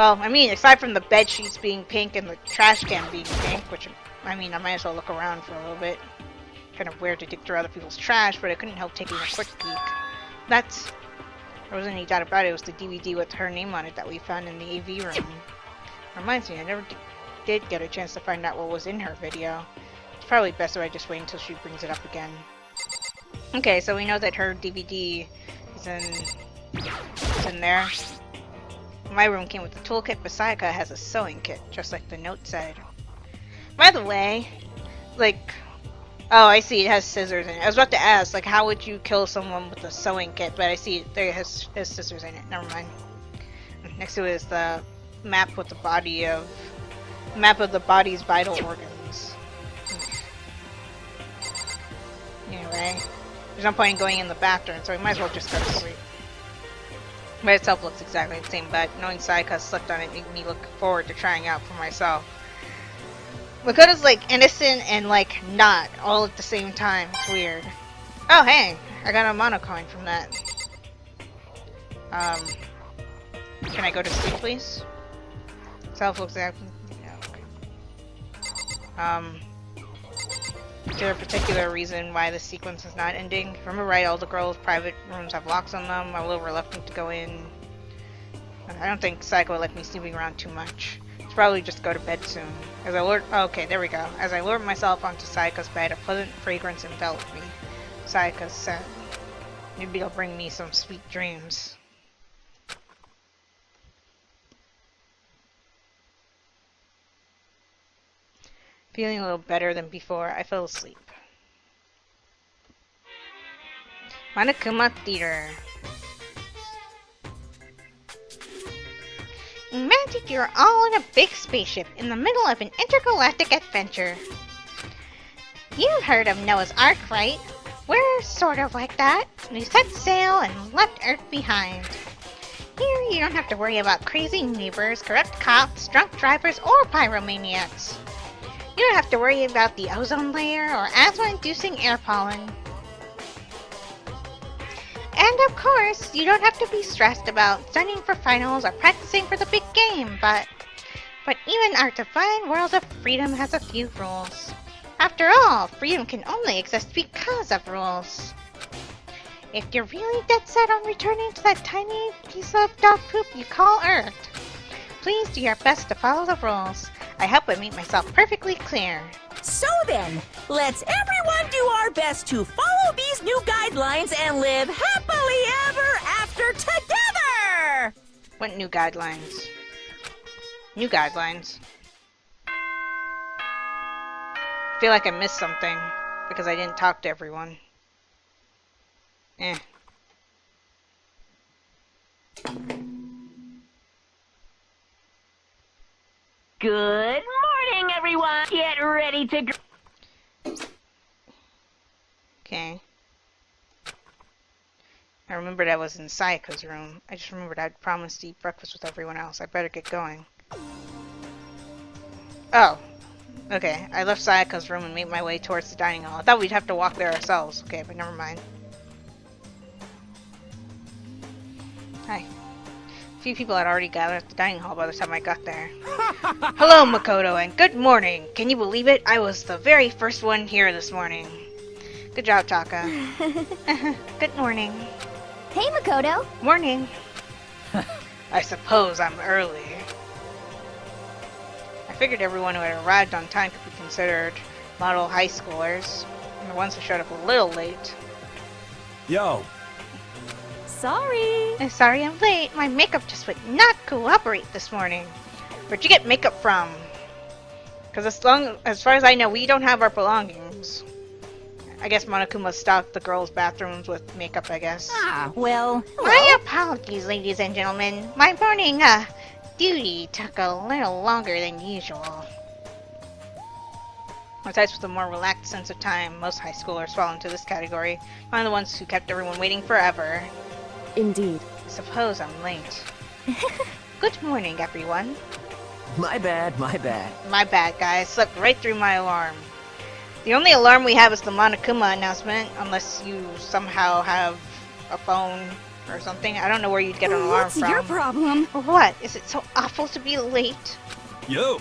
Well, I mean, aside from the bed sheets being pink and the trash can being pink, which, I mean, I might as well look around for a little bit. Kind of weird to dig through other people's trash, but I couldn't help taking a quick peek. There wasn't any doubt about it. It was the DVD with her name on it that we found in the AV room. Reminds me, I never did get a chance to find out what was in her video. It's probably best if I just wait until she brings it up again. Okay, so we know that her DVD is in there. My room came with the toolkit, but Sayaka has a sewing kit, just like the note said. By the way, like, oh, I see, it has scissors in it. I was about to ask, like, how would you kill someone with a sewing kit, but I see there it has scissors in it. Never mind. Next to it is the map with the map of the body's vital organs. Anyway, there's no point in going in the bathroom, so we might as well just go to sleep. But itself looks exactly the same, but knowing Sayaka slept on it made me look forward to trying out for myself. Makoto's like innocent and like not all at the same time. It's weird. Oh hey, I got a mono coin from that. Can I go to sleep, please? Self looks exactly. Is there a particular reason why the sequence is not ending? If I remember right, all the girls' private rooms have locks on them. I'm a little reluctant to go in. I don't think Psycho would like me snooping around too much. It's probably just go to bed soon. As I lured, oh, okay, there we go. As I lured myself onto Sayaka's bed, a pleasant fragrance enveloped me. Sayaka said, "Maybe it'll bring me some sweet dreams." Feeling a little better than before, I fell asleep. Monokuma Theater. Imagine you're all in a big spaceship in the middle of an intergalactic adventure. You've heard of Noah's Ark, right? We're sort of like that. We set sail and left Earth behind. Here you don't have to worry about crazy neighbors, corrupt cops, drunk drivers, or pyromaniacs. You don't have to worry about the ozone layer or asthma-inducing air pollen. And of course, you don't have to be stressed about studying for finals or practicing for the big game, but even our divine world of freedom has a few rules. After all, freedom can only exist because of rules. If you're really dead set on returning to that tiny piece of dog poop you call Earth, please do your best to follow the rules. I hope I make myself perfectly clear. So then, let's everyone do our best to follow these new guidelines and live happily ever after together! What new guidelines? New guidelines? I feel like I missed something because I didn't talk to everyone. Good morning, everyone! Get ready to... Okay. I remembered I was in Sayaka's room. I just remembered I'd promised to eat breakfast with everyone else. I better get going. Oh. Okay, I left Sayaka's room and made my way towards the dining hall. I thought we'd have to walk there ourselves. Okay, but never mind. Hi. A few people had already gathered at the dining hall by the time I got there. Hello, Makoto, and good morning. Can you believe it? I was the very first one here this morning. Good job, Taka. Good morning. Hey, Makoto. Morning. I suppose I'm early. I figured everyone who had arrived on time could be considered model high schoolers, and the ones who showed up a little late. Yo. Sorry. Sorry I'm late. My makeup just would not cooperate this morning. Where'd you get makeup from? Because as far as I know, we don't have our belongings. I guess Monokuma stocked the girls' bathrooms with makeup, I guess. Ah, well... My apologies, ladies and gentlemen. My morning, duty took a little longer than usual. Besides, with a more relaxed sense of time, most high schoolers fall into this category. One of the ones who kept everyone waiting forever. Indeed. I suppose I'm late. Good morning, everyone. My bad, my bad. My bad, guys. Slipped right through my alarm. The only alarm we have is the Monokuma announcement, unless you somehow have a phone or something. I don't know where you'd get an alarm from. What's your problem? What? Is it so awful to be late? Yo!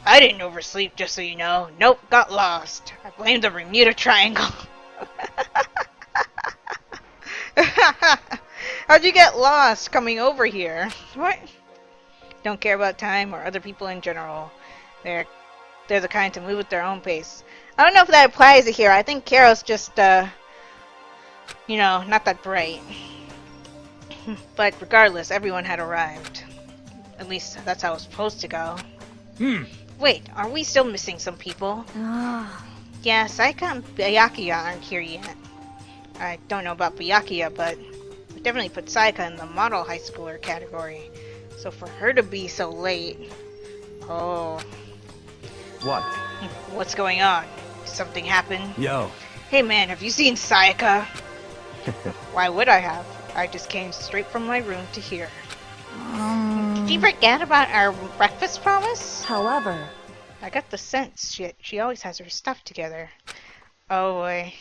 I didn't oversleep, just so you know. Nope, got lost. I blame the Bermuda Triangle. How'd you get lost coming over here? What? Don't care about time or other people in general. They're the kind to move at their own pace. I don't know if that applies here. I think Karo's just, you know, not that bright. But regardless, everyone had arrived. At least that's how it was supposed to go. Wait, are we still missing some people? Yeah, Saika and Byakuya aren't here yet. I don't know about Byakuya, but I definitely put Saika in the model high schooler category. So for her to be so late... Oh... What? What's going on? Something happened? Yo. Hey man, have you seen Sayaka? Why would I have? I just came straight from my room to here. Did you forget about our breakfast promise? However, I got the sense she always has her stuff together. Oh boy.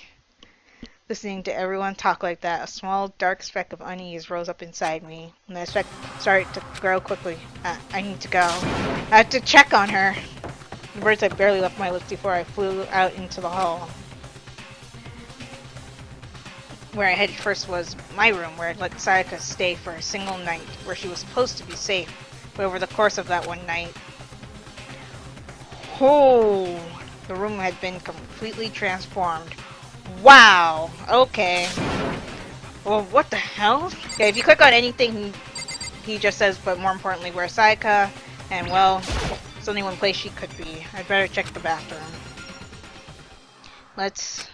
Listening to everyone talk like that, a small dark speck of unease rose up inside me. And that speck started to grow quickly. I need to go. I have to check on her. The words had barely left my lips before I flew out into the hall. Where I headed first was my room, where I'd let Sayaka stay for a single night, where she was supposed to be safe. But over the course of that one night... Oh! The room had been completely transformed. Wow! Okay. Well, what the hell? Okay, if you click on anything he just says, but more importantly, where Sayaka, and well... It's only one place she could be. I'd better check the bathroom. Let's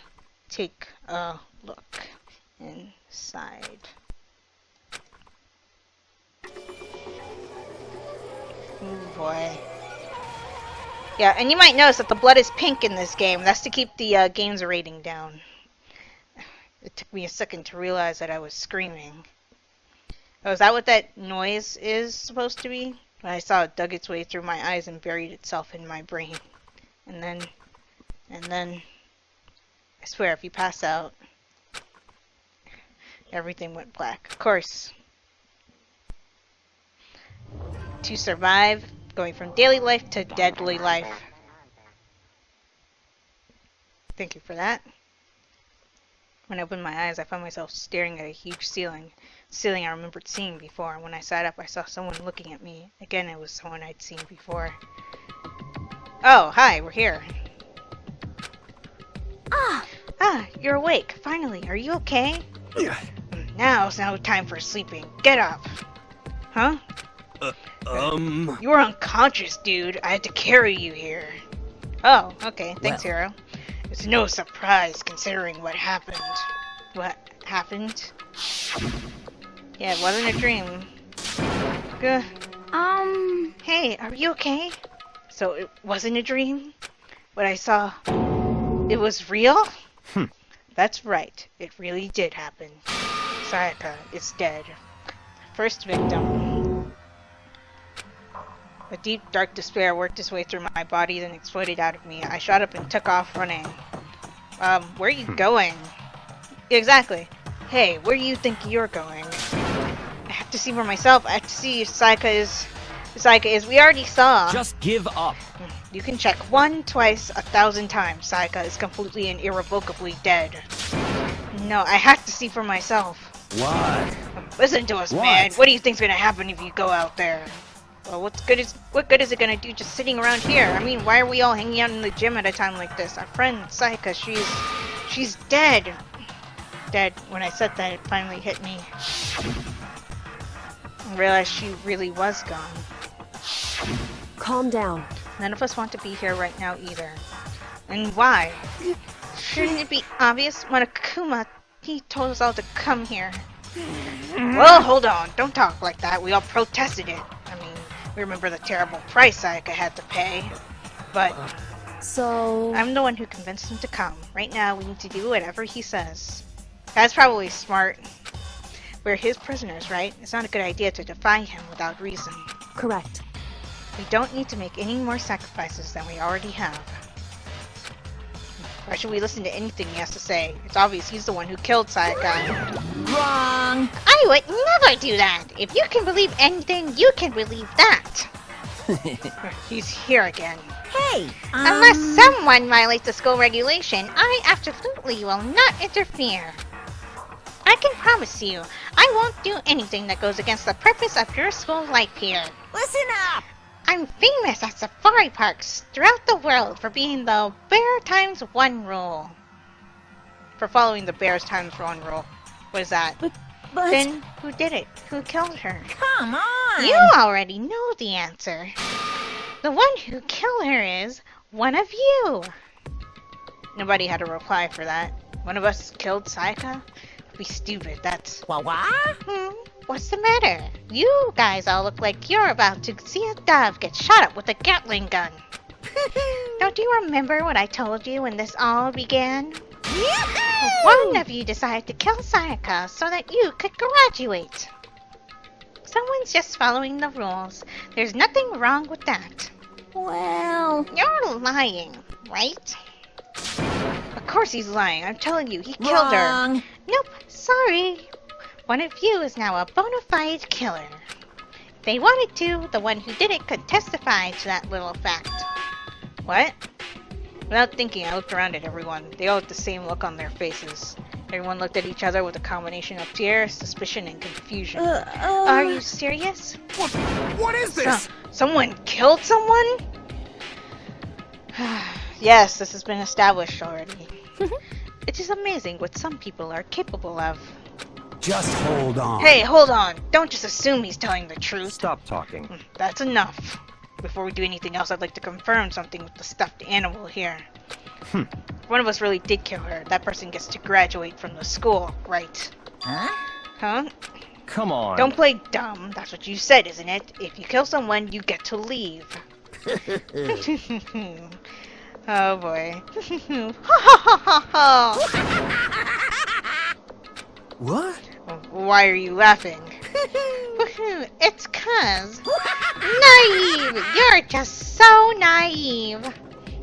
take a look inside. Oh boy. Yeah, and you might notice that the blood is pink in this game. That's to keep the game's rating down. It took me a second to realize that I was screaming. Oh, is that what that noise is supposed to be? I saw it dug its way through my eyes and buried itself in my brain. And then, I swear, if you pass out, everything went black. Of course. To survive, going from daily life to deadly life. Thank you for that. When I opened my eyes, I found myself staring at a huge ceiling. Ceiling I remembered seeing before, and when I sat up I saw someone looking at me. Again, it was someone I'd seen before. Oh, hi, we're here. Ah, you're awake, finally. Are you okay? Yeah. Now's no time for sleeping. Get up. Huh? You were unconscious, dude. I had to carry you here. Oh, okay. Thanks, Hero. It's no surprise considering what happened. What happened? Yeah, it wasn't a dream. Good. Hey, are you okay? So it wasn't a dream? What I saw, it was real? That's right. It really did happen. Sayaka is dead. First victim. A deep, dark despair worked its way through my body, then exploded out of me. I shot up and took off running. Where are you going? Exactly. Hey, where do you think you're going? I have to see for myself. I have to see if Sayaka is. We already saw. Just give up. You can check 1, twice, 1,000 times. Sayaka is completely and irrevocably dead. No, I have to see for myself. What? Listen to us, man. What do you think's gonna happen if you go out there? Well, what good is it gonna do just sitting around here? I mean, why are we all hanging out in the gym at a time like this? Our friend Sayaka, she's dead. Dead. When I said that, it finally hit me. I realized she really was gone. calm down. None of us want to be here right now either. And why? Shouldn't it be obvious? When Akuma, he told us all to come here. Well, hold on. Don't talk like that. We all protested it. I mean, we remember the terrible price Sayaka had to pay. But So... I'm the one who convinced him to come. Right now, we need to do whatever he says. That's probably smart. We're his prisoners, right? It's not a good idea to defy him without reason. Correct. We don't need to make any more sacrifices than we already have. Why should we listen to anything he has to say? It's obvious he's the one who killed Sayaka. Wrong. I I would never do that! If you can believe anything, you can believe that! He's here again. Hey, Unless someone violates the school regulation, I absolutely will not interfere. I can promise you, I won't do anything that goes against the purpose of your school life here. Listen up! I'm famous at safari parks throughout the world for being the Bear times 1 rule. For following the Bears times 1 rule. What is that? But... Then who did it? Who killed her? Come on! You already know the answer. The one who killed her is one of you. Nobody had a reply for that. One of us killed Sayaka? Be stupid, that's... What? What's the matter? You guys all look like you're about to see a dove get shot up with a Gatling gun. Don't you remember what I told you when this all began? One of you decided to kill Sayaka so that you could graduate. Someone's just following the rules. There's nothing wrong with that. Well... You're lying, right? Of course he's lying. I'm telling you, he killed her. Nope, sorry. One of you is now a bona fide killer. If they wanted to, the one who did it could testify to that little fact. What? Without thinking, I looked around at everyone. They all had the same look on their faces. Everyone looked at each other with a combination of fear, suspicion, and confusion. Are you serious? What is this? Someone killed someone? Yes, this has been established already. It is amazing what some people are capable of. Just hold on. Hey, hold on. Don't just assume he's telling the truth. Stop talking. That's enough. Before we do anything else, I'd like to confirm something with the stuffed animal here. If one of us really did kill her, that person gets to graduate from the school, right? Huh? Come on. Don't play dumb. That's what you said, isn't it? If you kill someone, you get to leave. Oh boy. What? Why are you laughing? It's 'cause... Naive! You're just so naive!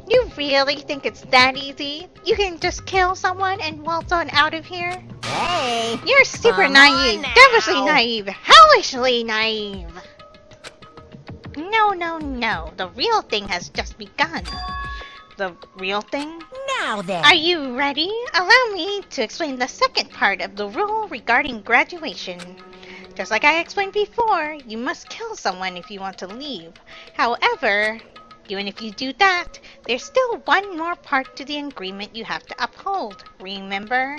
You really think it's that easy? You can just kill someone and waltz on out of here? Hey! You're super Come naive! on now. Devilishly naive! Hellishly naive! No. The real thing has just begun. The real thing? Now then! Are you ready? Allow me to explain the second part of the rule regarding graduation. Just like I explained before, you must kill someone if you want to leave. However, even if you do that, there's still one more part to the agreement you have to uphold. Remember?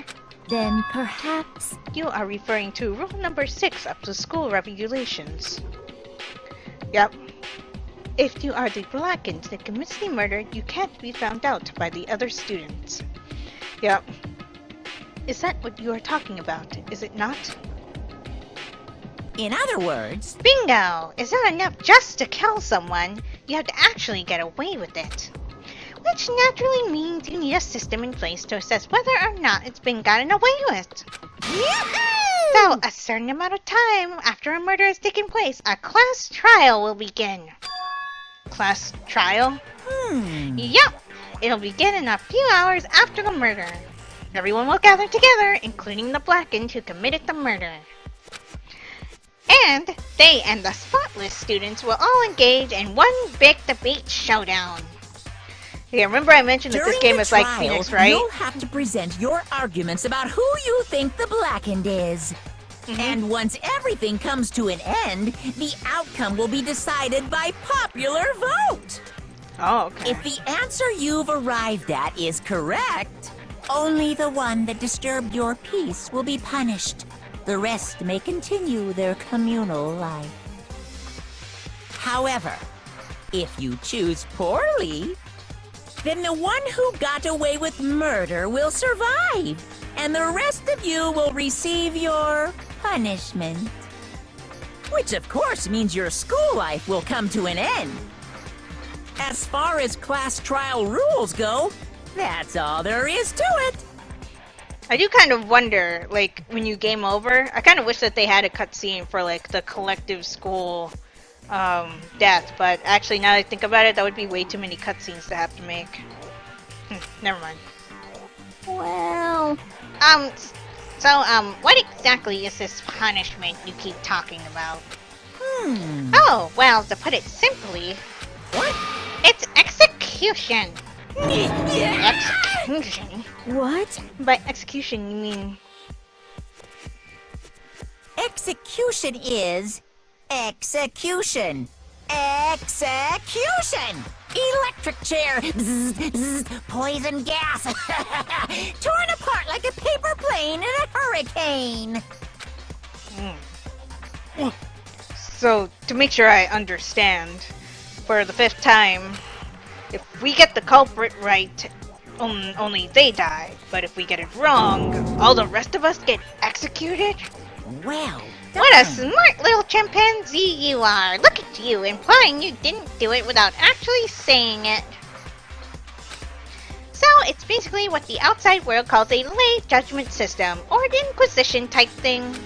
Then perhaps... You are referring to rule number 6 of the school regulations. Yep. If you are the blackened that commits the murder, you can't be found out by the other students. Yep. Is that what you are talking about, is it not? In other words... Bingo! It's not enough just to kill someone. You have to actually get away with it. Which naturally means you need a system in place to assess whether or not it's been gotten away with. So, a certain amount of time after a murder has taken place, a class trial will begin. Class trial? Yup! It'll begin in a few hours after the murder. Everyone will gather together, including the blackened who committed the murder. And they and the spotless students will all engage in one big debate showdown. Yeah, remember I mentioned that this game is like Phoenix, right? You'll have to present your arguments about who you think the blackened is. And once everything comes to an end, the outcome will be decided by popular vote. Oh, okay. If the answer you've arrived at is correct, only the one that disturbed your peace will be punished. The rest may continue their communal life. However, if you choose poorly, then the one who got away with murder will survive, and the rest of you will receive your punishment. Which of course means your school life will come to an end. As far as class trial rules go, that's all there is to it. I do kind of wonder, like, when you game over, I kind of wish that they had a cutscene for, like, the collective school death, but actually, now that I think about it, that would be way too many cutscenes to have to make. Never mind. Well... So, what exactly is this punishment you keep talking about? Oh, well, to put it simply, What? it's execution. Execution? What? By execution, you mean... Execution is execution. Execution! Electric chair! Bzz, bzz, poison gas! Torn apart like a paper plane in a hurricane! So, to make sure I understand, for the 5th time, if we get the culprit right, only they die. But if we get it wrong, all the rest of us get executed? Well, What a smart little chimpanzee you are! Look at you, implying you didn't do it without actually saying it. So, it's basically what the outside world calls a lay judgment system, or an inquisition type thing.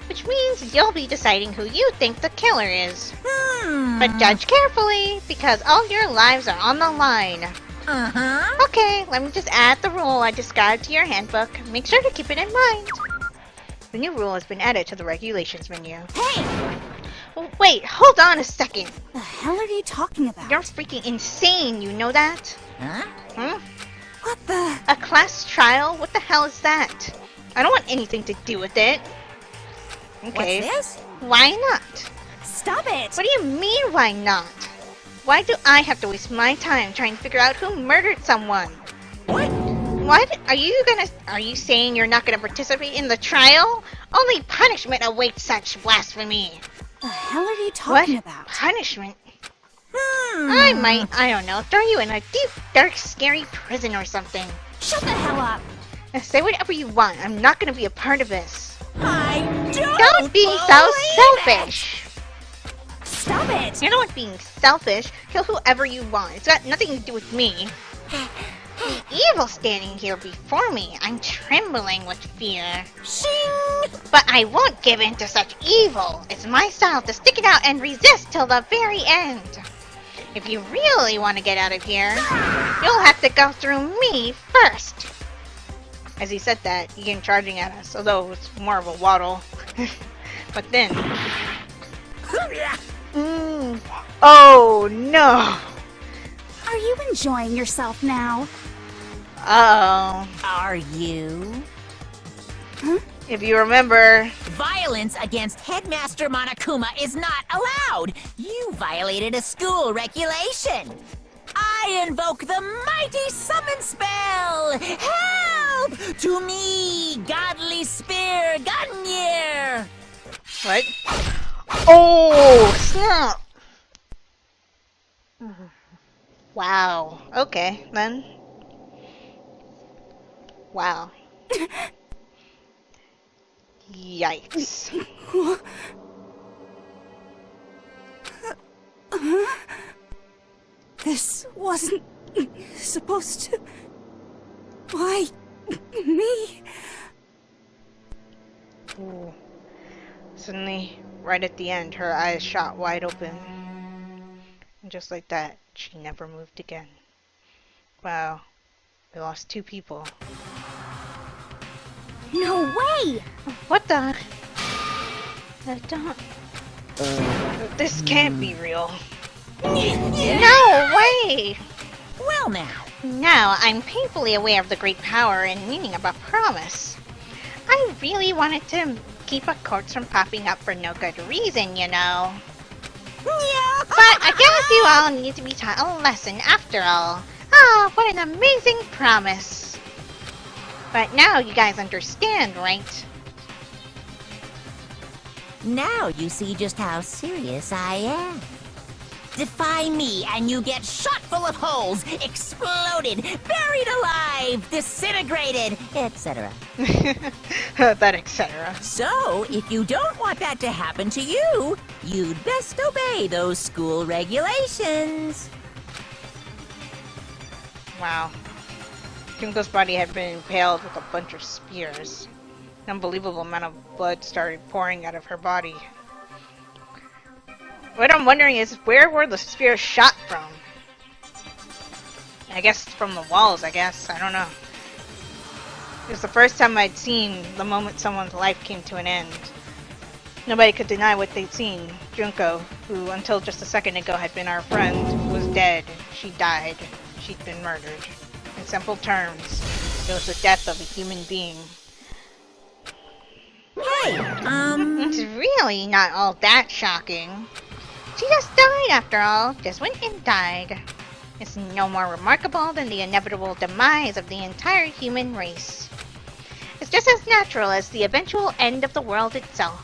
Which means you'll be deciding who you think the killer is. But judge carefully, because all your lives are on the line. Uh-huh. Okay, let me just add the rule I described to your handbook. Make sure to keep it in mind. The new rule has been added to the regulations menu. Hey! Oh, wait, hold on a second. The hell are you talking about? You're freaking insane, you know that? Huh? Hmm? What the? A class trial? What the hell is that? I don't want anything to do with it. Okay. What's this? Why not? Stop it! What do you mean, why not? Why do I have to waste my time trying to figure out who murdered someone? What? What? Are you saying you're not gonna participate in the trial? Only punishment awaits such blasphemy. The hell are you talking about? Punishment? I might, I don't know, throw you in a deep, dark, scary prison or something. Shut the hell up! Say whatever you want, I'm not gonna be a part of this. I Don't be so selfish! Stop it! You know what being selfish? Kill whoever you want. It's got nothing to do with me. The evil standing here before me. I'm trembling with fear. Shing! But I won't give in to such evil. It's my style to stick it out and resist till the very end. If you really want to get out of here, you'll have to go through me first. As he said that, he came charging at us, although it's more of a waddle. But then... Oh no! Are you enjoying yourself now? Uh-oh. Are you? If you remember... Violence against Headmaster Monokuma is not allowed! You violated a school regulation! I invoke the mighty summon spell! Help! To me, godly spear, Gungnir! What? Oh, snap! Wow. Okay, then. Wow. Yikes. This wasn't supposed to... Why? Me? Ooh. Suddenly, right at the end, her eyes shot wide open. And just like that, she never moved again. Wow. We lost 2 people. No way! What the? I don't... This can't be real. No way! Well now, Now, I'm painfully aware of the great power and meaning of a promise. I really wanted to keep a corpse from popping up for no good reason, you know. But I guess you all need to be taught a lesson after all. Ah, what an amazing promise. But now you guys understand, right? now you see just how serious I am. Defy me and you get shot full of holes, exploded, buried alive, disintegrated, etc. That etc. So, if you don't want that to happen to you, you'd best obey those school regulations. Wow. Junko's body had been impaled with a bunch of spears. An unbelievable amount of blood started pouring out of her body. What I'm wondering is, where were the spears shot from? I guess from the walls, I guess. I don't know. It was the first time I'd seen the moment someone's life came to an end. Nobody could deny what they'd seen. Junko, who until just a second ago had been our friend, was dead. She died. She'd been murdered. In simple terms, it was the death of a human being. Hey, It's really not all that shocking. She just died after all. Just went and died. It's no more remarkable than the inevitable demise of the entire human race. It's just as natural as the eventual end of the world itself.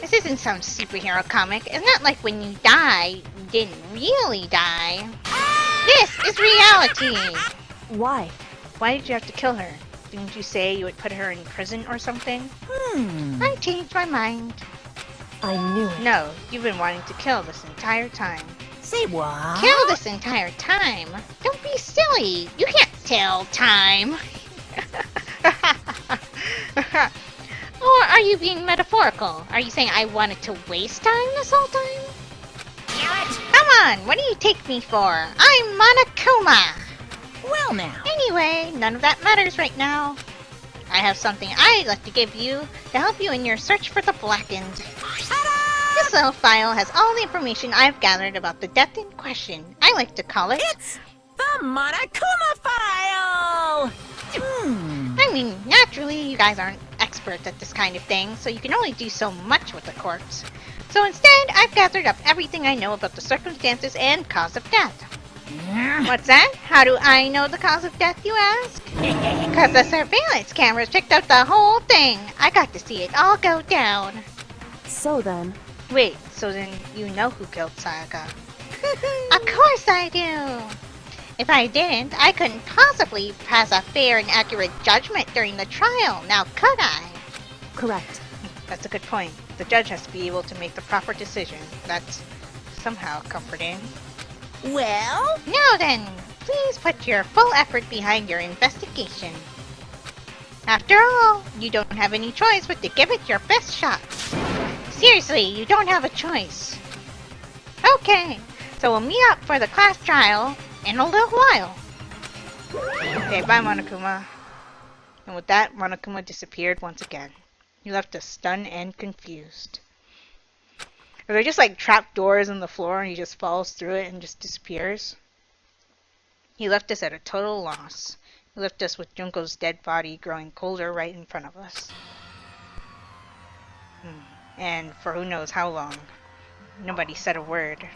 This isn't some superhero comic. It's not like when you die, you didn't really die. This is reality! Why? Why did you have to kill her? Didn't you say you would put her in prison or something? I changed my mind. I knew it. No, you've been wanting to kill this entire time. say what? Kill this entire time? Don't be silly. You can't tell time. Or are you being metaphorical? Are you saying I wanted to waste time this whole time? Come on, what do you take me for? I'm Monokuma. Well now. Anyway, none of that matters right now. I have something I'd like to give you to help you in your search for the Blackened. This little file has all the information I've gathered about the death in question. I like to call it... It's the Monokuma file! I mean, naturally, you guys aren't experts at this kind of thing, so you can only do so much with the corpse. So instead, I've gathered up everything I know about the circumstances and cause of death. What's that? How do I know the cause of death, you ask? Because the surveillance cameras picked out the whole thing. I got to see it all go down. So then, Wait, so then you know who killed Sayaka? Of course I do! If I didn't, I couldn't possibly pass a fair and accurate judgment during the trial, now could I? correct. That's a good point. The judge has to be able to make the proper decision. That's somehow comforting. Well, Now then, please put your full effort behind your investigation. After all, you don't have any choice but to give it your best shot. Seriously, you don't have a choice. Okay, so we'll meet up for the class trial in a little while. Okay, bye Monokuma. And with that, Monokuma disappeared once again. He left us stunned and confused. Are there just like trap doors in the floor and he just falls through it and just disappears? He left us at a total loss. He left us with Junko's dead body growing colder right in front of us. And for who knows how long. Nobody said a word.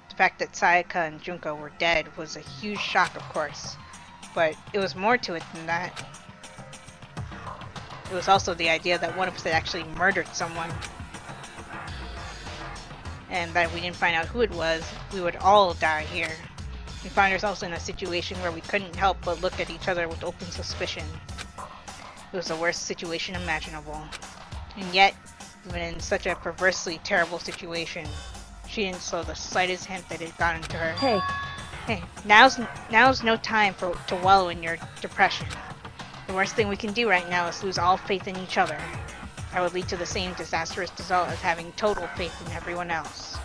The fact that Sayaka and Junko were dead was a huge shock, of course. But it was more to it than that. It was also the idea that one of us had actually murdered someone. And that if we didn't find out who it was, we would all die here. We found ourselves in a situation where we couldn't help but look at each other with open suspicion. It was the worst situation imaginable. And yet, even in such a perversely terrible situation, she didn't show the slightest hint that it had gotten to her. Hey, Hey, now's no time to wallow in your depression. The worst thing we can do right now is lose all faith in each other. That would lead to the same disastrous result as having total faith in everyone else.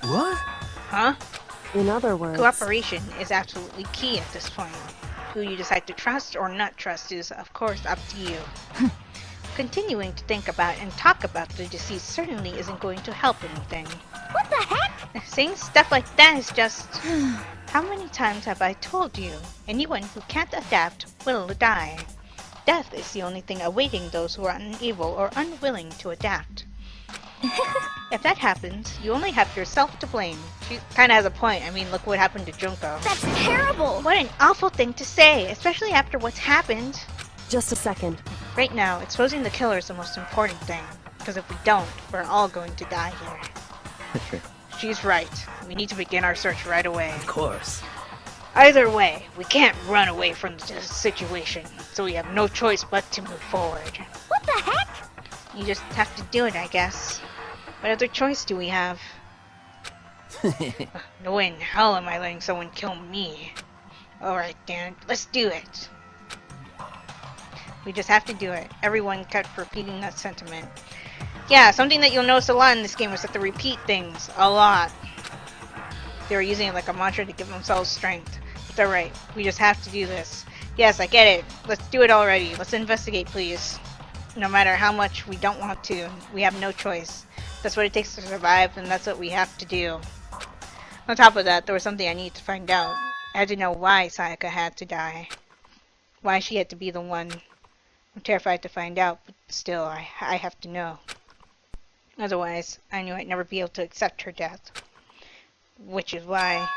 What? Huh? in other words, Cooperation is absolutely key at this point. Who you decide to trust or not trust is, of course, up to you. Continuing to think about and talk about the deceased certainly isn't going to help anything. what the heck? Saying stuff like that is just... How many times have I told you? Anyone who can't adapt will die. Death is the only thing awaiting those who are unable or unwilling to adapt. If that happens, you only have yourself to blame. She kinda has a point. I mean, look what happened to Junko. That's terrible! What an awful thing to say, especially after what's happened. Just a second. Right now, exposing the killer is the most important thing. Because if we don't, we're all going to die here. She's right. We need to begin our search right away. Of course. Either way, we can't run away from the situation, so we have no choice but to move forward. What the heck? You just have to do it, I guess. What other choice do we have? No way in hell am I letting someone kill me. Alright, Dan, let's do it. We just have to do it. Everyone kept repeating that sentiment. Yeah, something that you'll notice a lot in this game is that they repeat things a lot. They were using it like a mantra to give themselves strength. But they're right. We just have to do this. Yes, I get it. Let's do it already. Let's investigate, please. No matter how much we don't want to, we have no choice. That's what it takes to survive, and that's what we have to do. On top of that, there was something I need to find out. I had to know why Sayaka had to die. Why she had to be the one. I'm terrified to find out, but still, I have to know. Otherwise, I knew I'd never be able to accept her death. Which is why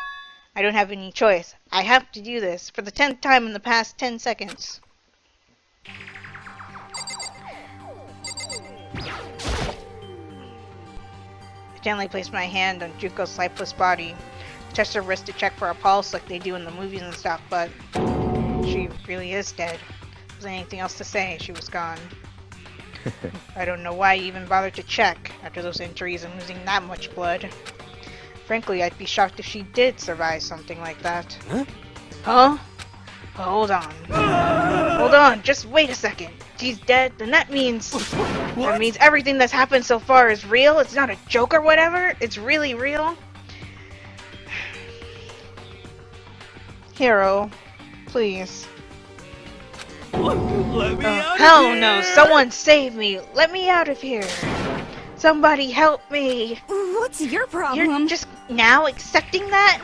I don't have any choice. I have to do this for the 10th time in the past 10 seconds. I gently placed my hand on Juko's lifeless body. Touched her wrist to check for a pulse like they do in the movies and stuff, but she really is dead. If there was anything else to say, she was gone. I don't know why I even bothered to check after those injuries and losing that much blood. Frankly, I'd be shocked if she did survive something like that. Huh? Huh? Hold on. Hold on, just wait a second. She's dead, then that means everything that's happened so far is real? It's not a joke or whatever? It's really real? Hero, please. Let me out Hell of here! no, someone save me! Let me out of here! Somebody help me! What's your problem? You're just now accepting that?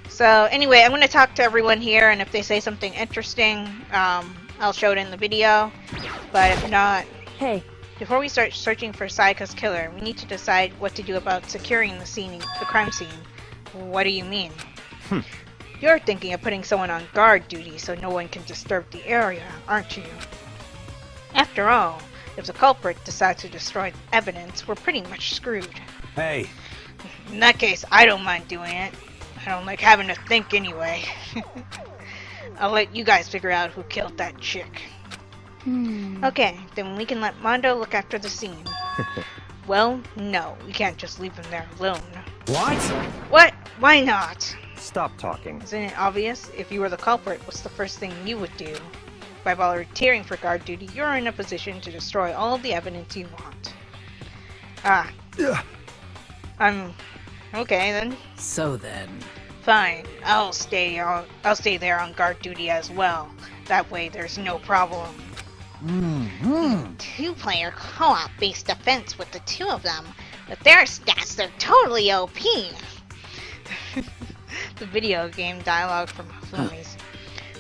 So anyway, I'm going to talk to everyone here, and if they say something interesting, I'll show it in the video. But if not, Hey, before we start searching for Sayaka's killer, we need to decide what to do about securing the crime scene. What do you mean? You're thinking of putting someone on guard duty so no one can disturb the area, aren't you? After all, if the culprit decides to destroy evidence, we're pretty much screwed. Hey, In that case, I don't mind doing it. I don't like having to think anyway. I'll let you guys figure out who killed that chick. Okay, then we can let Mondo look after the scene. Well, no, we can't just leave him there alone. what? What? Why not? Stop talking. Isn't it obvious? If you were the culprit, what's the first thing you would do? By volunteering for guard duty, you're in a position to destroy all the evidence you want. Okay then. So then, Fine. I'll stay there on guard duty as well. That way there's no problem. Two-player co-op based defense with the two of them. With their stats, they're totally OP. The video game dialogue from Flumies.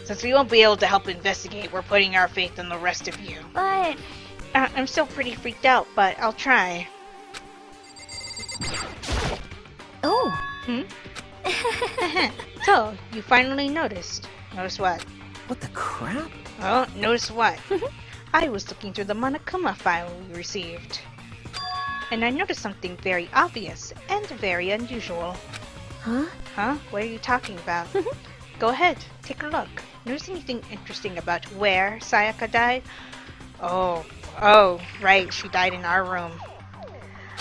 Since we won't be able to help investigate, we're putting our faith in the rest of you. but I'm still pretty freaked out, but I'll try. oh, So, you finally noticed. Notice what? What the crap? Oh, notice what? I was looking through the Monokuma file we received. And I noticed something very obvious and very unusual. huh? Huh? What are you talking about? Go ahead, take a look. Notice anything interesting about where Sayaka died? Oh, right, she died in our room.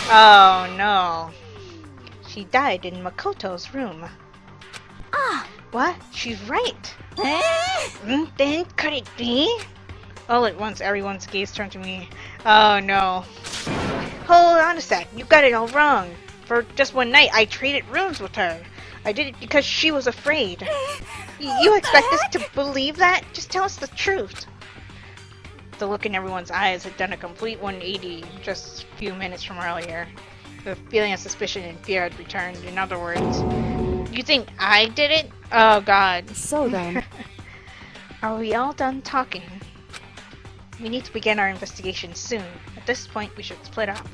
Oh no. She died in Makoto's room. Ah, What? She's right. Then could it be? All at once, everyone's gaze turned to me. Oh no. Hold on a sec, you got it all wrong. For just one night, I traded rooms with her. I did it because she was afraid. You expect us to believe that? Just tell us the truth. The look in everyone's eyes had done a complete 180 just a few minutes from earlier. The feeling of suspicion and fear had returned. In other words, you think I did it? Oh god. so then, Are we all done talking? We need to begin our investigation soon. At this point, we should split up.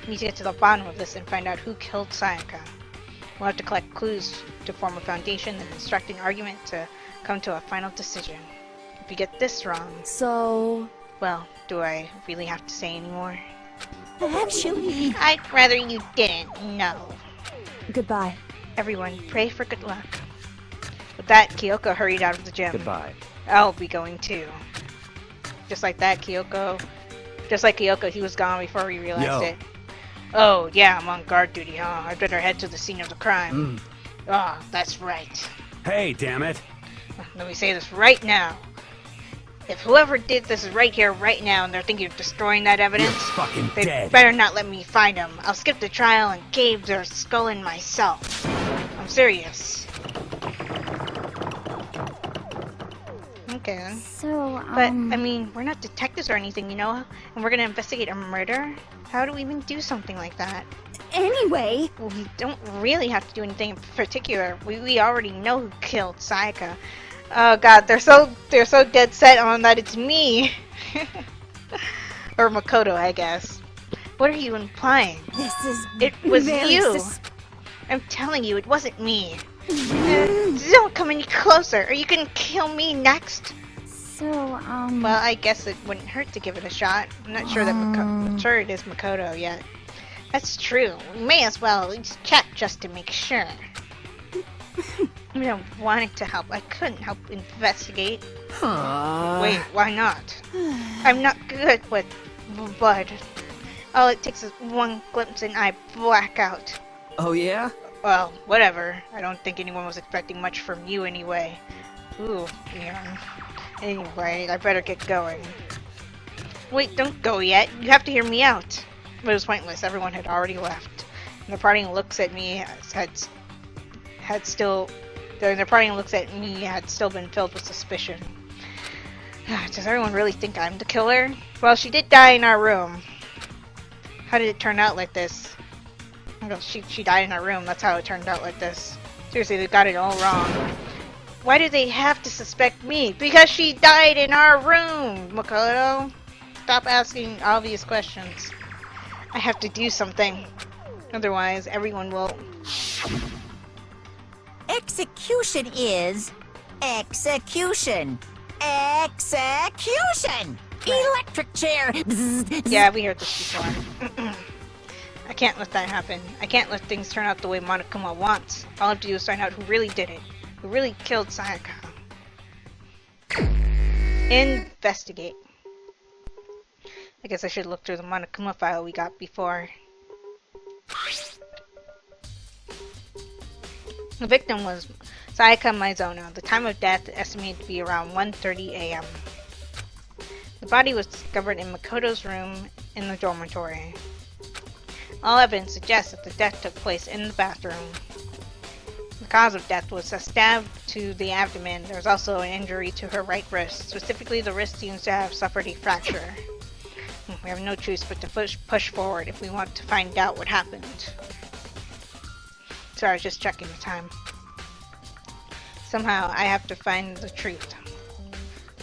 We need to get to the bottom of this and find out who killed Sayaka. We'll have to collect clues to form a foundation and instruct an argument to come to a final decision. If we get this wrong, so well, do I really have to say any more? actually, I'd rather you didn't. No. goodbye. Everyone, pray for good luck. With that, Kyoko hurried out of the gym. Goodbye. I'll be going too. Just like that, Kyoko. Just like Kyoko, he was gone before we realized Yo. it. Oh, yeah, I'm on guard duty, huh? I better head to the scene of the crime. Ah, that's right. Hey, damn it. Let me say this right now. If whoever did this is right here, right now, and they're thinking of destroying that You're evidence, fucking they dead. better not let me find them. I'll skip the trial and cave their skull in myself. I'm serious. Okay then. So, But, I mean, we're not detectives or anything, you know? And we're gonna investigate a murder? How do we even do something like that? anyway, Well, we don't really have to do anything in particular. We already know who killed Sayaka. Oh god, they're so dead set on that it's me. Or Makoto, I guess. What are you implying? this is It was very you. I'm telling you, it wasn't me. Don't come any closer, or you can kill me next. So, Well, I guess it wouldn't hurt to give it a shot. I'm not sure that I'm sure it is Makoto yet. That's true. We may as well at least check just to make sure. I mean, I wanted to help. I couldn't help investigate. Wait, why not? I'm not good with blood. All it takes is one glimpse and I black out. Oh, yeah? Well, whatever. I don't think anyone was expecting much from you anyway. Ooh, yeah. Anyway, I better get going. Wait, don't go yet. You have to hear me out. But it was pointless. Everyone had already left. And the parting looks at me had still been filled with suspicion. Does everyone really think I'm the killer? Well, she did die in our room. How did it turn out like this? Well, she died in our room. That's how it turned out like this. Seriously, they got it all wrong. Why do they have to suspect me? Because she died in our room, Makoto. Stop asking obvious questions. I have to do something. Otherwise, everyone will... Execution is execution. Execution! Electric chair! Yeah, we heard this before. I can't let that happen. I can't let things turn out the way Monokuma wants. All I have to do is find out who really did it. Who really killed Sayaka. Investigate. I guess I should look through the Monokuma file we got before. The victim was Sayaka Maizono. The time of death estimated to be around 1:30 a.m. The body was discovered in Makoto's room in the dormitory. All evidence suggests that the death took place in the bathroom. The cause of death was a stab to the abdomen. There was also an injury to her right wrist. Specifically, the wrist seems to have suffered a fracture. We have no choice but to push forward if we want to find out what happened. Sorry, I was just checking the time. Somehow, I have to find the truth.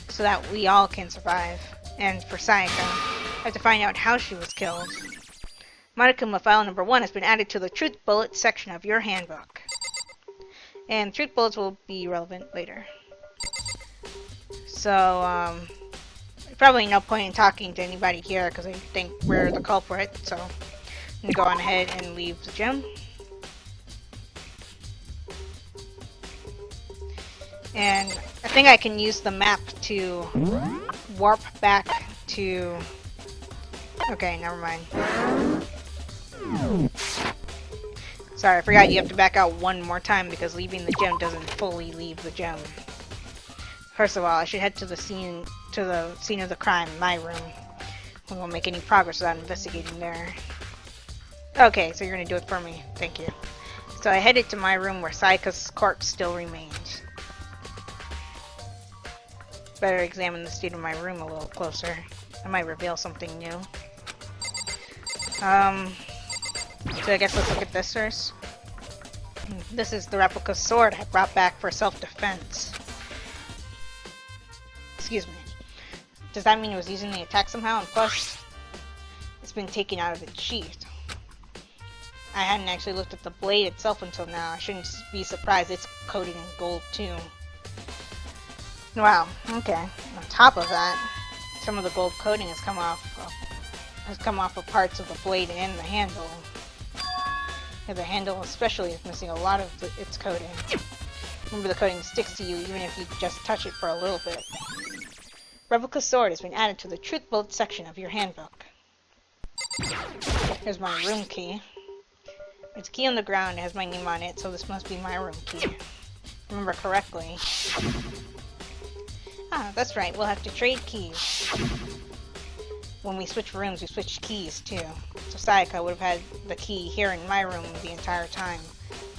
So that we all can survive. And for Sayaka, I have to find out how she was killed. Monokuma file number 1 has been added to the Truth Bullets section of your handbook. And Truth Bullets will be relevant later. So, probably no point in talking to anybody here because I think we're the culprit. So, I'm gonna go on ahead and leave the gym. And I think I can use the map to warp back to... Okay, never mind. Sorry, I forgot you have to back out one more time because leaving the gym doesn't fully leave the gym. First of all, I should head to the scene of the crime, my room. We won't make any progress without investigating there. Okay, so you're gonna do it for me. Thank you. So I headed to my room where Sayaka's corpse still remains. Better examine the state of my room a little closer. I might reveal something new. So I guess let's look at this first. This is the replica sword I brought back for self-defense. Excuse me. Does that mean it was using the attack somehow? And plus, it's been taken out of its sheath. I hadn't actually looked at the blade itself until now. I shouldn't be surprised it's coated in gold too. Wow, okay. On top of that, some of the gold coating has come off of parts of the blade and the handle. Yeah, the handle especially is missing a lot of its coating. Remember, the coating sticks to you even if you just touch it for a little bit. Replica sword has been added to the Truth Bullet section of your handbook. Here's my room key. It's a key on the ground. It has my name on it, so this must be my room key. Remember correctly. Ah, that's right. We'll have to trade keys. When we switch rooms, we switch keys too. So Sayaka would have had the key here in my room the entire time.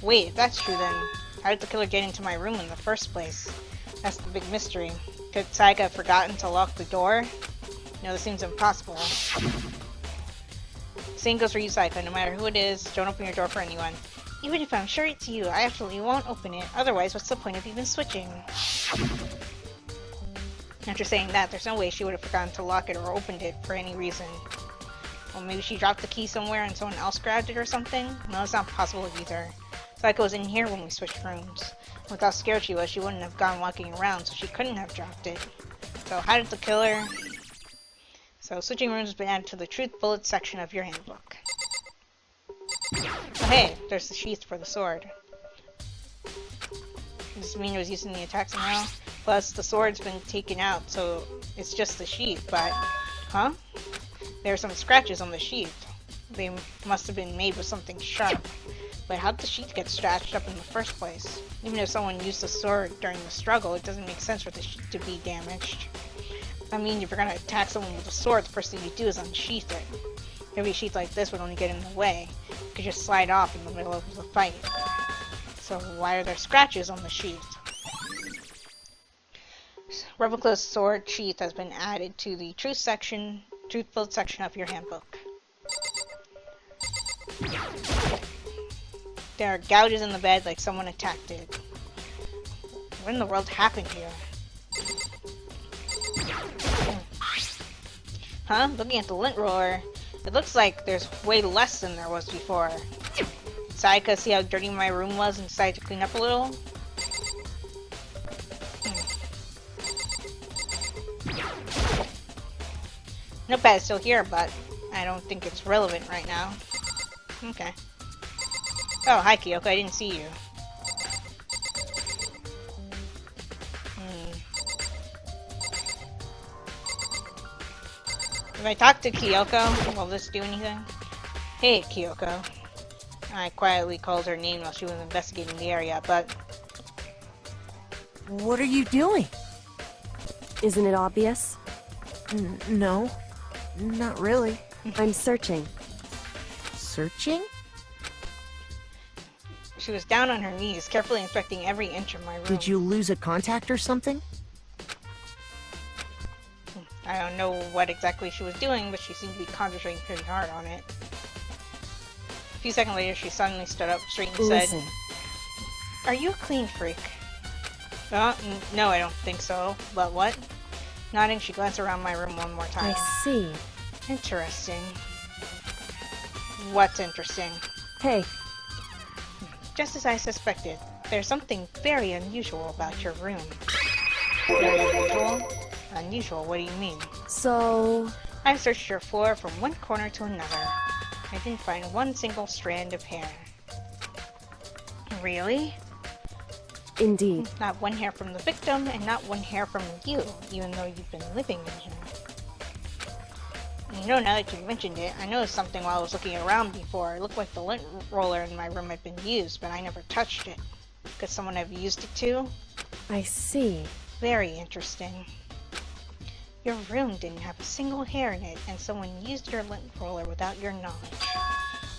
Wait, if that's true then, how did the killer get into my room in the first place? That's the big mystery. Could Saika have forgotten to lock the door? No, this seems impossible. Same goes for you, Saika. No matter who it is, don't open your door for anyone. Even if I'm sure it's you, I absolutely won't open it. Otherwise, what's the point of even switching? After saying that, there's no way she would have forgotten to lock it or opened it for any reason. Well, maybe she dropped the key somewhere and someone else grabbed it or something? No, it's not possible either. Saika was in here when we switched rooms. With how scared she was, she wouldn't have gone walking around, so she couldn't have dropped it. So how did the killer... So switching rooms has been added to the truth bullet section of your handbook. Oh hey, there's the sheath for the sword. Does this mean it was used in the attack somehow? Plus, the sword's been taken out, so it's just the sheath, but... Huh? There are some scratches on the sheath. They must have been made with something sharp. But how did the sheath get scratched up in the first place? Even if someone used the sword during the struggle, it doesn't make sense for the sheath to be damaged. I mean, if you're gonna attack someone with a sword, the first thing you do is unsheath it. Every sheath like this would only get in the way. You could just slide off in the middle of the fight. So why are there scratches on the sheath? Replica's sword sheath has been added to the truth bullet section of your handbook. There are gouges in the bed like someone attacked it. What in the world happened here? Huh? Looking at the lint roller, it looks like there's way less than there was before. Did Saika see how dirty my room was and decided to clean up a little? Notepad is still here, but I don't think it's relevant right now. Okay. Oh, hi Kyoko, I didn't see you. If I talk to Kyoko, will this do anything? Hey, Kyoko. I quietly called her name while she was investigating the area, but... What are you doing? Isn't it obvious? No, not really. I'm searching. Searching? She was down on her knees, carefully inspecting every inch of my room. Did you lose a contact or something? I don't know what exactly she was doing, but she seemed to be concentrating pretty hard on it. A few seconds later, she suddenly stood up straight and Listen. said, "Are you a clean freak?" No, I don't think so. But what? Nodding, she glanced around my room one more time. I see. Interesting. What's interesting? Hey, Just as I suspected, there's something very unusual about your room. Very unusual? Unusual, what do you mean? so... I've searched your floor from one corner to another. I didn't find one single strand of hair. Really? Indeed. Not one hair from the victim, and not one hair from you, even though you've been living in here. You know, now that you mentioned it, I noticed something while I was looking around before. It looked like the lint roller in my room had been used, but I never touched it. Could someone have used it too? I see. Very interesting. Your room didn't have a single hair in it, and someone used your lint roller without your knowledge.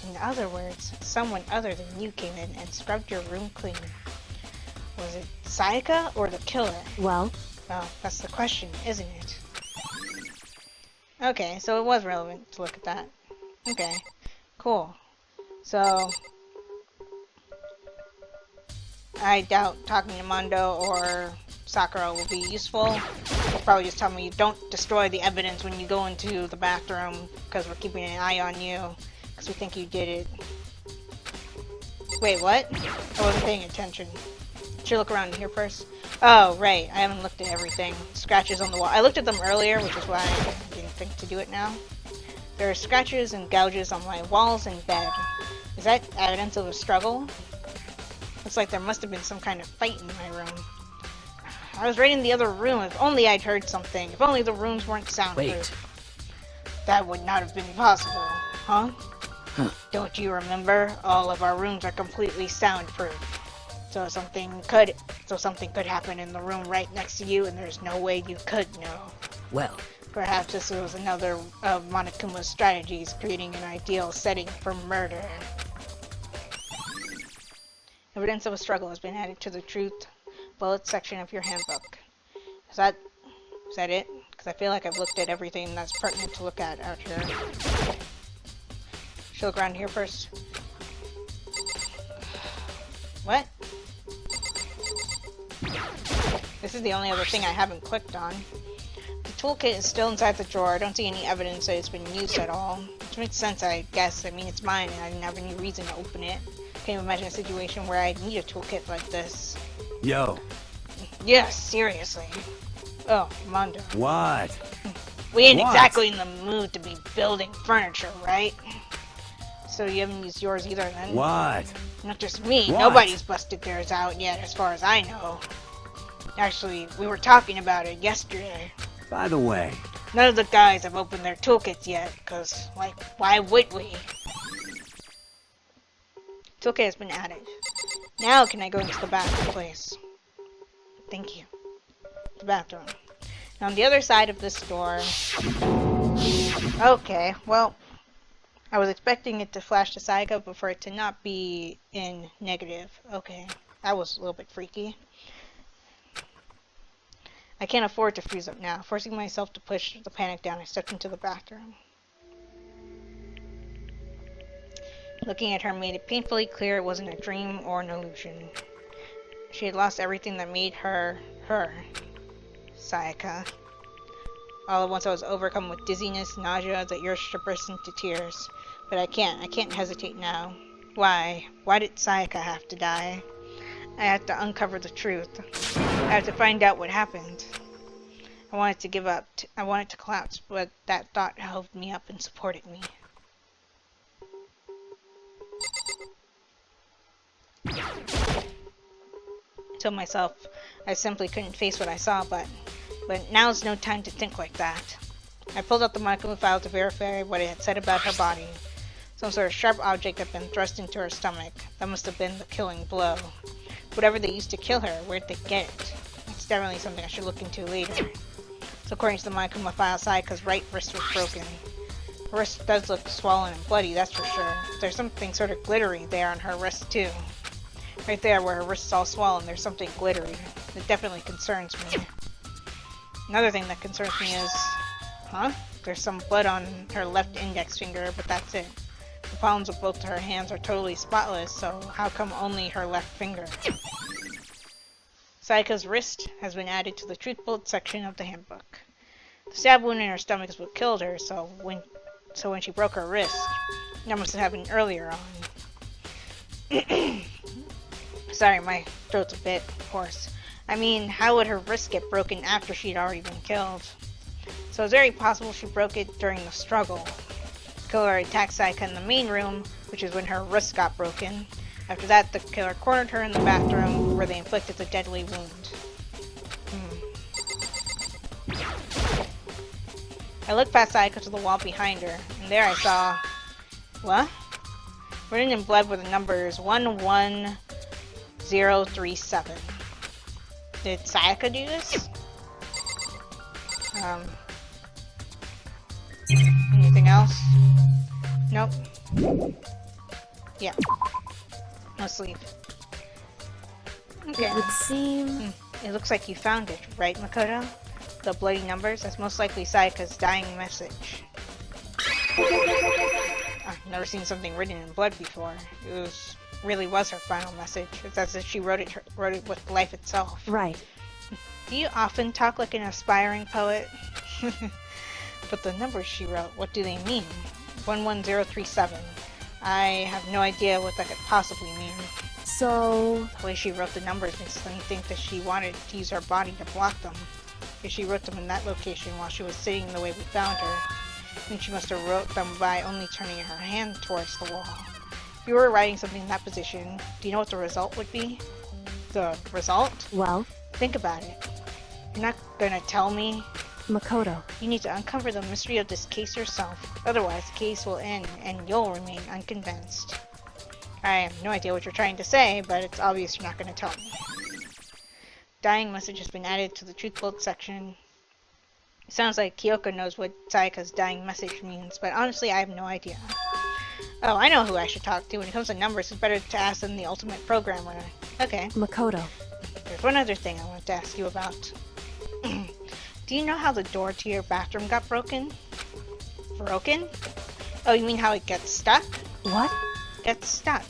In other words, someone other than you came in and scrubbed your room clean. Was it Saika or the killer? Well, Well, that's the question, isn't it? Okay, so it was relevant to look at that. Okay, cool. So, I doubt talking to Mondo or Sakura will be useful. They'll probably just tell me, don't destroy the evidence when you go into the bathroom, because we're keeping an eye on you, because we think you did it. Wait, what? I wasn't paying attention. Should look around here first. Oh, right. I haven't looked at everything. Scratches on the wall. I looked at them earlier, which is why I didn't think to do it now. There are scratches and gouges on my walls and bed. Is that evidence of a struggle? Looks like there must have been some kind of fight in my room. I was right in the other room. If only I'd heard something. If only the rooms weren't soundproof. Wait. That would not have been possible, huh? Don't you remember? All of our rooms are completely soundproof. So something could happen in the room right next to you, and there's no way you could know. Well, Perhaps this was another of Monokuma's strategies, creating an ideal setting for murder. Evidence of a struggle has been added to the truth bullet section of your handbook. Is that it? Because I feel like I've looked at everything that's pertinent to look at out here. Should look around here first. What? This is the only other thing I haven't clicked on. The toolkit is still inside the drawer. I don't see any evidence that it's been used at all. Which makes sense, I guess. I mean, it's mine and I didn't have any reason to open it. Can't even imagine a situation where I'd need a toolkit like this. Yo. Yes, seriously. Oh, Mondo. What? We ain't What? exactly in the mood to be building furniture, right? So you haven't used yours either then? What? Not just me. What? Nobody's busted theirs out yet, as far as I know. Actually, we were talking about it yesterday. By the way, None of the guys have opened their toolkits yet, because, like, why would we? Toolkit has been added. Now can I go into the bathroom, please? Thank you. The bathroom. Now on the other side of this door... Okay, well... I was expecting it to flash to Saiga, but for it to not be in negative. Okay, that was a little bit freaky. I can't afford to freeze up now. Forcing myself to push the panic down, I stepped into the bathroom. Looking at her made it painfully clear it wasn't a dream or an illusion. She had lost everything that made her, Sayaka. All at once I was overcome with dizziness, nausea, the urge to burst into tears. But I can't hesitate now. Why? Why did Sayaka have to die? I had to uncover the truth. I had to find out what happened. I wanted to give up. I wanted to collapse, but that thought held me up and supported me. I told myself I simply couldn't face what I saw, but now's no time to think like that. I pulled out the medical file to verify what it had said about her body. Some sort of sharp object had been thrust into her stomach. That must have been the killing blow. Whatever they used to kill her, where'd they get it? It's definitely something I should look into later. So according to the Mycoma file, Sayaka's right wrist was broken. Her wrist does look swollen and bloody, that's for sure. There's something sort of glittery there on her wrist too. Right there where her wrist is all swollen, there's something glittery. It definitely concerns me. Another thing that concerns me is... There's some blood on her left index finger, but that's it. The palms of both her hands are totally spotless, so how come only her left finger? Sayaka's wrist has been added to the truth bullet section of the handbook. The stab wound in her stomach is what killed her, so when she broke her wrist, that must have happened earlier on. Sorry, my throat's a bit hoarse. I mean, how would her wrist get broken after she'd already been killed? So it's very possible she broke it during the struggle. The killer attacked Sayaka in the main room, which is when her wrist got broken. After that, the killer cornered her in the bathroom, where they inflicted the deadly wound. I looked past Sayaka to the wall behind her, and there I saw... What? Written in blood were the numbers 11037. Did Sayaka do this? Anything else? Nope. Yeah. No sleep. Okay. It would seem... It looks like you found it, right, Makoto? The bloody numbers? That's most likely Sayaka's dying message. I've never seen something written in blood before. It really was her final message. It's as if she wrote it with life itself. Right. Do you often talk like an aspiring poet? But the numbers she wrote, what do they mean? 11037. I have no idea what that could possibly mean. So... The way she wrote the numbers makes me think that she wanted to use her body to block them. If she wrote them in that location while she was sitting the way we found her, then she must have wrote them by only turning her hand towards the wall. If you were writing something in that position, do you know what the result would be? The result? Well, Think about it. You're not gonna tell me? Makoto. You need to uncover the mystery of this case yourself. Otherwise, the case will end and you'll remain unconvinced. I have no idea what you're trying to say, but it's obvious you're not going to tell me. Dying message has been added to the truth bullet section. It sounds like Kyoko knows what Sayaka's dying message means, but honestly I have no idea. Oh, I know who I should talk to. When it comes to numbers, it's better to ask than the ultimate programmer. Okay. Makoto. There's one other thing I wanted to ask you about. Do you know how the door to your bathroom got broken? Broken? Oh, you mean how it gets stuck? What? Gets stuck.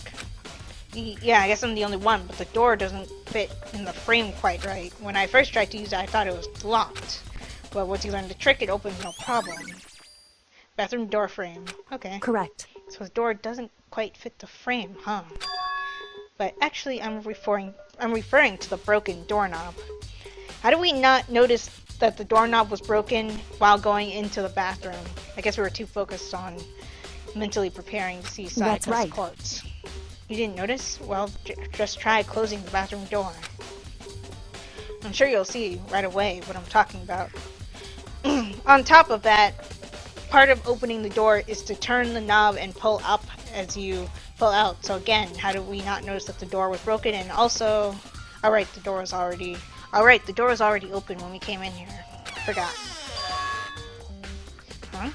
Yeah, I guess I'm the only one, but the door doesn't fit in the frame quite right. When I first tried to use it, I thought it was locked. But once you learn the trick, it opens no problem. Bathroom door frame. Okay. Correct. So the door doesn't quite fit the frame, huh? But actually, I'm referring to the broken doorknob. How did we not notice that the doorknob was broken while going into the bathroom? I guess we were too focused on mentally preparing to see That's Sayaka's right. corpse. You didn't notice? Well, just try closing the bathroom door. I'm sure you'll see right away what I'm talking about. On top of that, part of opening the door is to turn the knob and pull up as you pull out. So again, how did we not notice that the door was broken? And also, alright, the door was already open when we came in here. Forgot. Huh?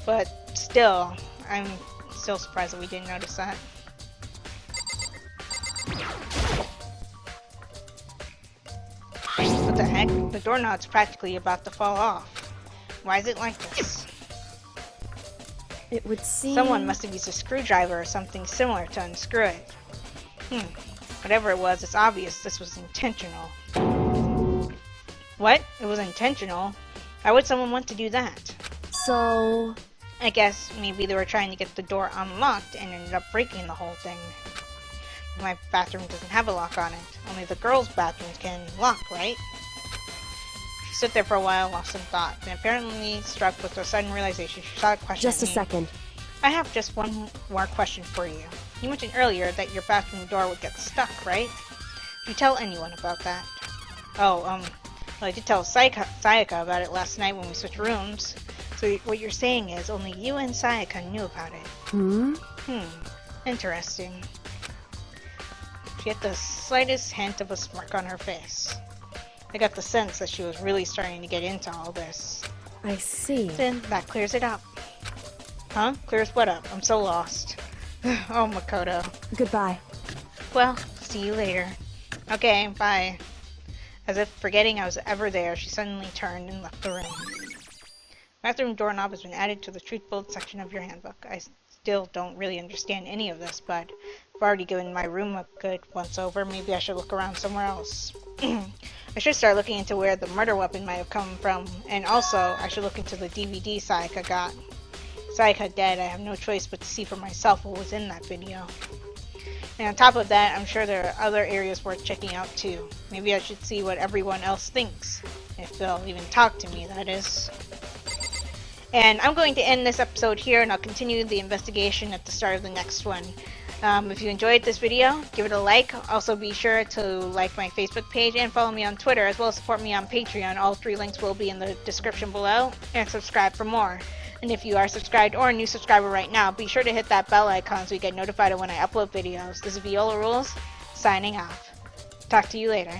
But still, I'm still surprised that we didn't notice that. What the heck? The doorknob's practically about to fall off. Why is it like this? It would seem... Someone must have used a screwdriver or something similar to unscrew it. Whatever it was, it's obvious this was intentional. What? It was intentional? Why would someone want to do that? So... I guess maybe they were trying to get the door unlocked and ended up breaking the whole thing. My bathroom doesn't have a lock on it. Only the girls' bathrooms can lock, right? She stood there for a while, lost in thought, and apparently struck with a sudden realization. She saw a question Just a at me. second. I have just one more question for you. You mentioned earlier that your bathroom door would get stuck, right? Did you tell anyone about that? Oh, well, I did tell Sayaka about it last night when we switched rooms. So what you're saying is only you and Sayaka knew about it. Interesting. She had the slightest hint of a smirk on her face. I got the sense that she was really starting to get into all this. I see. Then that clears it up. Huh? Clears what up? I'm so lost. Oh, Makoto. Goodbye. Well, see you later. Okay, bye. As if forgetting I was ever there, she suddenly turned and left the room. Bathroom doorknob has been added to the truth-build section of your handbook. I still don't really understand any of this, but I've already given my room a good once-over. Maybe I should look around somewhere else. I should start looking into where the murder weapon might have come from, and also I should look into the DVD Sayaka got. Sayaka dead, I have no choice but to see for myself what was in that video. And on top of that, I'm sure there are other areas worth checking out too. Maybe I should see what everyone else thinks. If they'll even talk to me, that is. And I'm going to end this episode here, and I'll continue the investigation at the start of the next one. If you enjoyed this video, give it a like. Also be sure to like my Facebook page and follow me on Twitter, as well as support me on Patreon. All 3 links will be in the description below. And subscribe for more. And if you are subscribed or a new subscriber right now, be sure to hit that bell icon so you get notified of when I upload videos. This is Viola Rules, signing off. Talk to you later.